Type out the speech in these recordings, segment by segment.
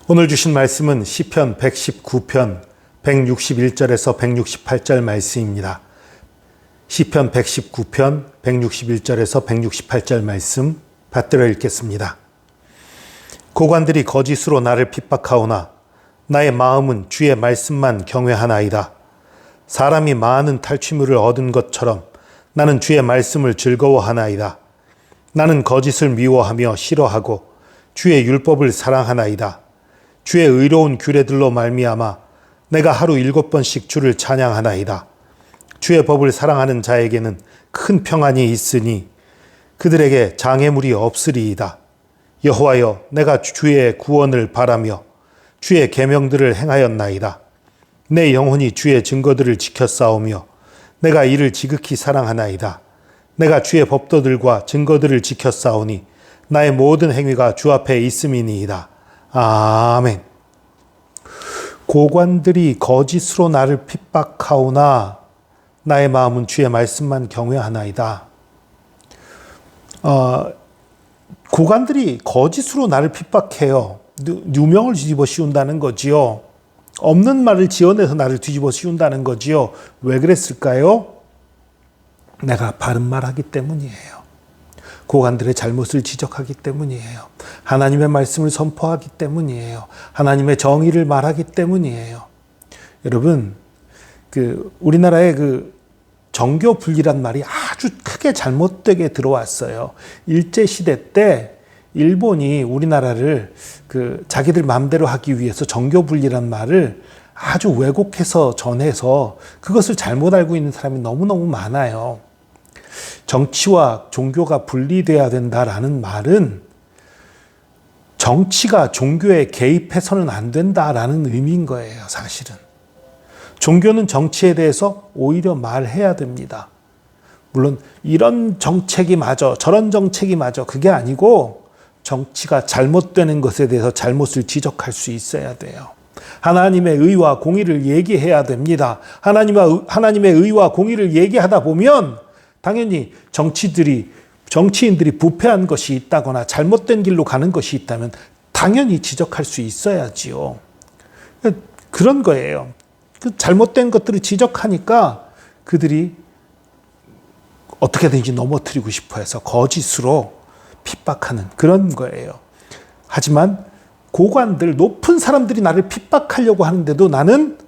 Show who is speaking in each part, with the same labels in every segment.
Speaker 1: 오늘 주신 말씀은 시편 119편 161절에서 168절 말씀입니다. 시편 119편 161절에서 168절 말씀 받들어 읽겠습니다. 고관들이 거짓으로 나를 핍박하오나 나의 마음은 주의 말씀만 경외하나이다. 사람이 많은 탈취물을 얻은 것처럼 나는 주의 말씀을 즐거워하나이다. 나는 거짓을 미워하며 싫어하고 주의 율법을 사랑하나이다. 주의 의로운 규례들로 말미암아 내가 하루 7번씩 주를 찬양하나이다. 주의 법을 사랑하는 자에게는 큰 평안이 있으니 그들에게 장애물이 없으리이다. 여호와여, 내가 주의 구원을 바라며 주의 계명들을 행하였나이다. 내 영혼이 주의 증거들을 지켰사오며 내가 이를 지극히 사랑하나이다. 내가 주의 법도들과 증거들을 지켰사오니 나의 모든 행위가 주 앞에 있음이니이다. 아멘. 고관들이 거짓으로 나를 핍박하오나 나의 마음은 주의 말씀만 경외하나이다. 고관들이 거짓으로 나를 핍박해요. 누명을 뒤집어 씌운다는 거지요. 없는 말을 지어내서 나를 뒤집어 씌운다는 거지요. 왜 그랬을까요? 내가 바른 말하기 때문이에요. 고관들의 잘못을 지적하기 때문이에요. 하나님의 말씀을 선포하기 때문이에요. 하나님의 정의를 말하기 때문이에요. 여러분, 우리나라의 정교 분리란 말이 아주 크게 잘못되게 들어왔어요. 일제시대 때 일본이 우리나라를 자기들 마음대로 하기 위해서 정교 분리란 말을 아주 왜곡해서 전해서 그것을 잘못 알고 있는 사람이 너무너무 많아요. 정치와 종교가 분리돼야 된다라는 말은 정치가 종교에 개입해서는 안 된다라는 의미인 거예요, 사실은. 종교는 정치에 대해서 오히려 말해야 됩니다. 물론 이런 정책이 맞아, 저런 정책이 맞아, 그게 아니고 정치가 잘못되는 것에 대해서 잘못을 지적할 수 있어야 돼요. 하나님의 의와 공의를 얘기해야 됩니다. 하나님의 의와 공의를 얘기하다 보면 당연히 정치인들이 부패한 것이 있다거나 잘못된 길로 가는 것이 있다면 당연히 지적할 수 있어야지요. 그런 거예요. 잘못된 것들을 지적하니까 그들이 어떻게든지 넘어뜨리고 싶어 해서 거짓으로 핍박하는 그런 거예요. 하지만 고관들, 높은 사람들이 나를 핍박하려고 하는데도 나는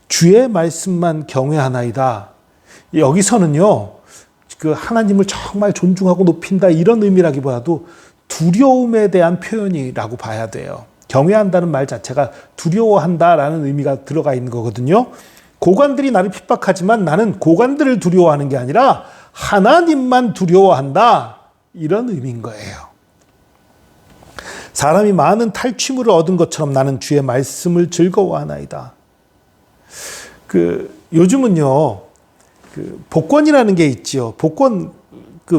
Speaker 1: 주의 말씀만 경외하나이다. 여기서는요, 하나님을 정말 존중하고 높인다 이런 의미라기보다도 두려움에 대한 표현이라고 봐야 돼요. 경외한다는 말 자체가 두려워한다라는 의미가 들어가 있는 거거든요. 고관들이 나를 핍박하지만 나는 고관들을 두려워하는 게 아니라 하나님만 두려워한다. 이런 의미인 거예요. 사람이 많은 탈취물을 얻은 것처럼 나는 주의 말씀을 즐거워하나이다. 요즘은요, 복권이라는 게 있지요. 복권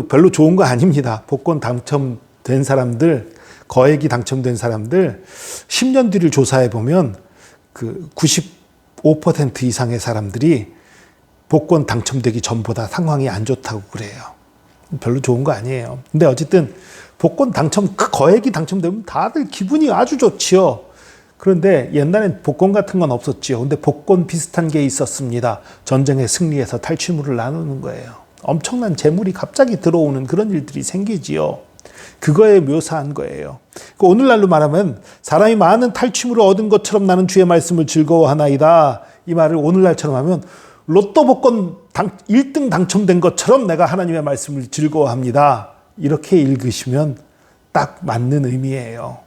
Speaker 1: 별로 좋은 거 아닙니다. 복권 당첨된 사람들, 거액이 당첨된 사람들 10년 뒤를 조사해 보면 95% 이상의 사람들이 복권 당첨되기 전보다 상황이 안 좋다고 그래요. 별로 좋은 거 아니에요. 근데 어쨌든 복권 거액이 당첨되면 다들 기분이 아주 좋지요. 그런데 옛날엔 복권 같은 건 없었지요. 근데 복권 비슷한 게 있었습니다. 전쟁에 승리해서 탈취물을 나누는 거예요. 엄청난 재물이 갑자기 들어오는 그런 일들이 생기지요. 그거에 묘사한 거예요. 오늘날로 말하면 사람이 많은 탈취물을 얻은 것처럼 나는 주의 말씀을 즐거워하나이다. 이 말을 오늘날처럼 하면 로또 복권 1등 당첨된 것처럼 내가 하나님의 말씀을 즐거워합니다. 이렇게 읽으시면 딱 맞는 의미예요.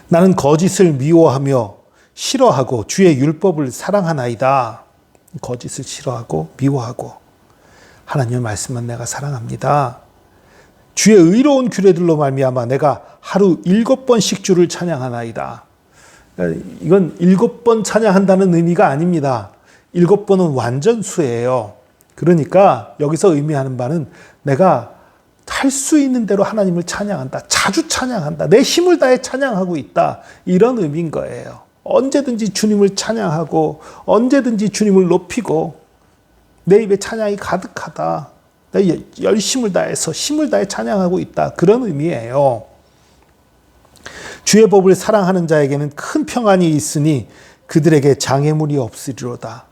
Speaker 1: 나는 거짓을 미워하며 싫어하고 주의 율법을 사랑하나이다. 거짓을 싫어하고 미워하고 하나님의 말씀만 내가 사랑합니다. 주의 의로운 규례들로 말미암아 내가 하루 7번씩 주를 찬양하나이다. 이건 7번 찬양한다는 의미가 아닙니다. 7번은 완전수예요. 그러니까 여기서 의미하는 바는 내가 할 수 있는 대로 하나님을 찬양한다. 자주 찬양한다. 내 힘을 다해 찬양하고 있다. 이런 의미인 거예요. 언제든지 주님을 찬양하고 언제든지 주님을 높이고 내 입에 찬양이 가득하다. 내 열심을 다해서 힘을 다해 찬양하고 있다. 그런 의미예요. 주의 법을 사랑하는 자에게는 큰 평안이 있으니 그들에게 장애물이 없으리로다.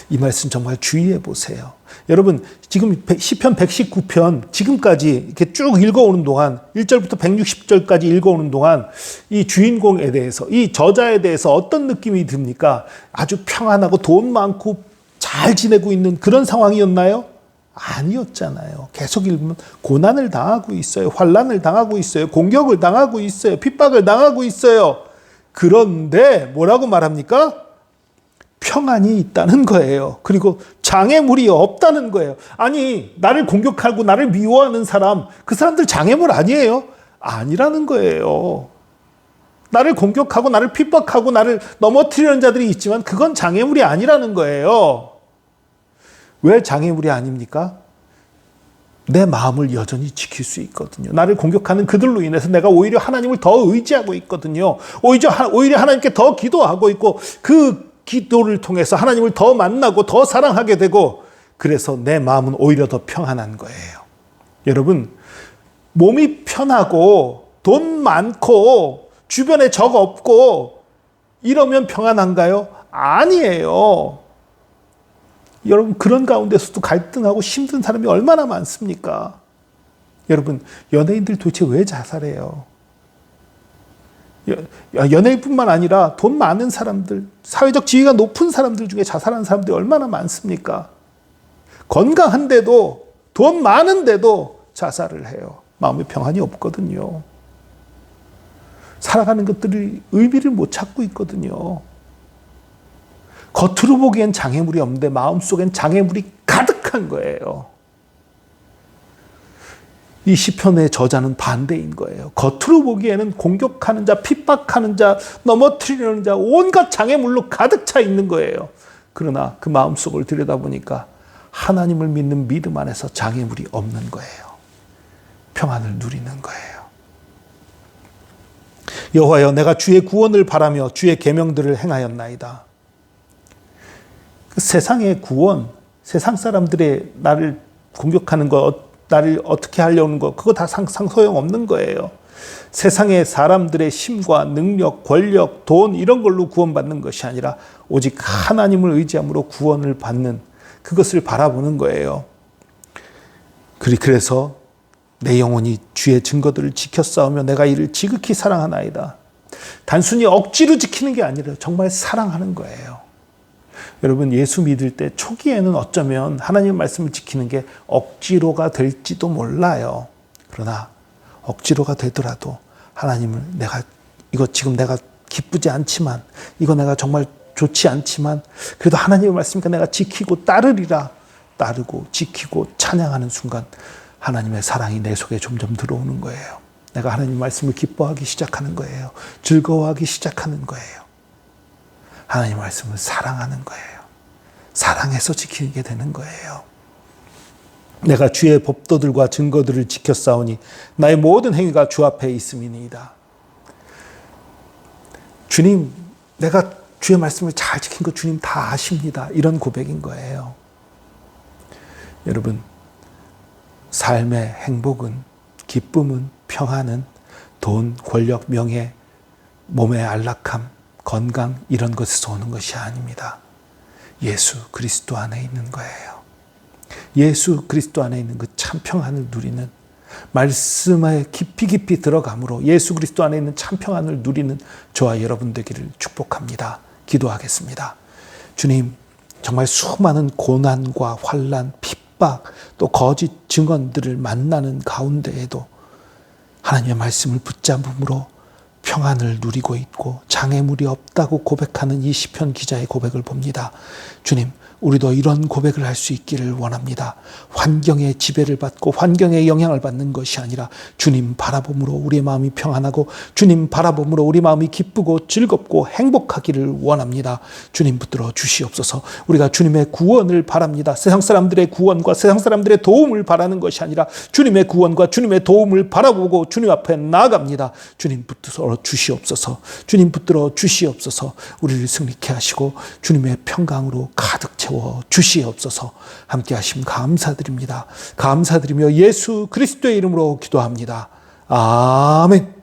Speaker 1: 이 말씀 정말 주의해 보세요. 여러분, 지금 시편 119편 지금까지 이렇게 쭉 읽어오는 동안 1절부터 160절까지 읽어오는 동안 이 주인공에 대해서, 이 저자에 대해서 어떤 느낌이 듭니까? 아주 평안하고 돈 많고 잘 지내고 있는 그런 상황이었나요? 아니었잖아요. 계속 읽으면 고난을 당하고 있어요. 환난을 당하고 있어요. 공격을 당하고 있어요. 핍박을 당하고 있어요. 그런데 뭐라고 말합니까? 평안이 있다는 거예요. 그리고 장애물이 없다는 거예요. 아니, 나를 공격하고 나를 미워하는 사람, 그 사람들 장애물 아니에요? 아니라는 거예요. 나를 공격하고 나를 핍박하고 나를 넘어뜨리는 자들이 있지만 그건 장애물이 아니라는 거예요. 왜 장애물이 아닙니까? 내 마음을 여전히 지킬 수 있거든요. 나를 공격하는 그들로 인해서 내가 오히려 하나님을 더 의지하고 있거든요. 오히려 하나님께 더 기도하고 있고 그 기도를 통해서 하나님을 더 만나고 더 사랑하게 되고 그래서 내 마음은 오히려 더 평안한 거예요. 여러분, 몸이 편하고 돈 많고 주변에 적 없고 이러면 평안한가요? 아니에요. 여러분, 그런 가운데서도 갈등하고 힘든 사람이 얼마나 많습니까? 여러분, 연예인들 도대체 왜 자살해요? 연예인뿐만 아니라 돈 많은 사람들, 사회적 지위가 높은 사람들 중에 자살하는 사람들이 얼마나 많습니까? 건강한데도, 돈 많은데도 자살을 해요. 마음의 평안이 없거든요. 살아가는 것들이 의미를 못 찾고 있거든요. 겉으로 보기엔 장애물이 없는데 마음속엔 장애물이 가득한 거예요. 이 시편의 저자는 반대인 거예요. 겉으로 보기에는 공격하는 자, 핍박하는 자, 넘어뜨리는 자, 온갖 장애물로 가득 차 있는 거예요. 그러나 그 마음속을 들여다보니까 하나님을 믿는 믿음 안에서 장애물이 없는 거예요. 평안을 누리는 거예요. 여호와여, 내가 주의 구원을 바라며 주의 계명들을 행하였나이다. 그 세상의 구원, 세상 사람들의 나를 공격하는 것, 나를 어떻게 하려는 것, 그거 다 소용없는 거예요. 세상의 사람들의 힘과 능력, 권력, 돈 이런 걸로 구원받는 것이 아니라 오직 하나님을 의지함으로 구원을 받는 그것을 바라보는 거예요. 그래서 내 영혼이 주의 증거들을 지켜 싸우며 내가 이를 지극히 사랑하나이다. 단순히 억지로 지키는 게 아니라 정말 사랑하는 거예요. 여러분, 예수 믿을 때 초기에는 어쩌면 하나님의 말씀을 지키는 게 억지로가 될지도 몰라요. 그러나 억지로가 되더라도 하나님을 이거 지금 내가 기쁘지 않지만, 이거 내가 정말 좋지 않지만 그래도 하나님의 말씀이니까 내가 지키고 따르리라. 따르고 지키고 찬양하는 순간 하나님의 사랑이 내 속에 점점 들어오는 거예요. 내가 하나님의 말씀을 기뻐하기 시작하는 거예요. 즐거워하기 시작하는 거예요. 하나님의 말씀을 사랑하는 거예요. 사랑해서 지키게 되는 거예요. 내가 주의 법도들과 증거들을 지켜 싸우니 나의 모든 행위가 주 앞에 있음이니이다. 주님, 내가 주의 말씀을 잘 지킨 거 주님 다 아십니다. 이런 고백인 거예요. 여러분, 삶의 행복은, 기쁨은, 평안은 돈, 권력, 명예, 몸의 안락함, 건강 이런 것에서 오는 것이 아닙니다. 예수 그리스도 안에 있는 거예요. 예수 그리스도 안에 있는 그 참 평안을 누리는, 말씀에 깊이 들어감으로 예수 그리스도 안에 있는 참 평안을 누리는 저와 여러분 되기를 축복합니다. 기도하겠습니다. 주님, 정말 수많은 고난과 환난, 핍박, 또 거짓 증언들을 만나는 가운데에도 하나님의 말씀을 붙잡음으로 평안을 누리고 있고 장애물이 없다고 고백하는 이 시편 기자의 고백을 봅니다. 주님, 우리도 이런 고백을 할 수 있기를 원합니다. 환경의 지배를 받고 환경의 영향을 받는 것이 아니라 주님 바라봄으로 우리의 마음이 평안하고 주님 바라봄으로 우리 마음이 기쁘고 즐겁고 행복하기를 원합니다. 주님 붙들어 주시옵소서. 우리가 주님의 구원을 바랍니다. 세상 사람들의 구원과 세상 사람들의 도움을 바라는 것이 아니라 주님의 구원과 주님의 도움을 바라보고 주님 앞에 나아갑니다. 주님 붙들어 주시옵소서. 주님 붙들어 주시옵소서. 우리를 승리케 하시고 주님의 평강으로 가득 채워 주시옵소서. 함께 하심 감사드립니다. 감사드리며 예수 그리스도의 이름으로 기도합니다. 아멘.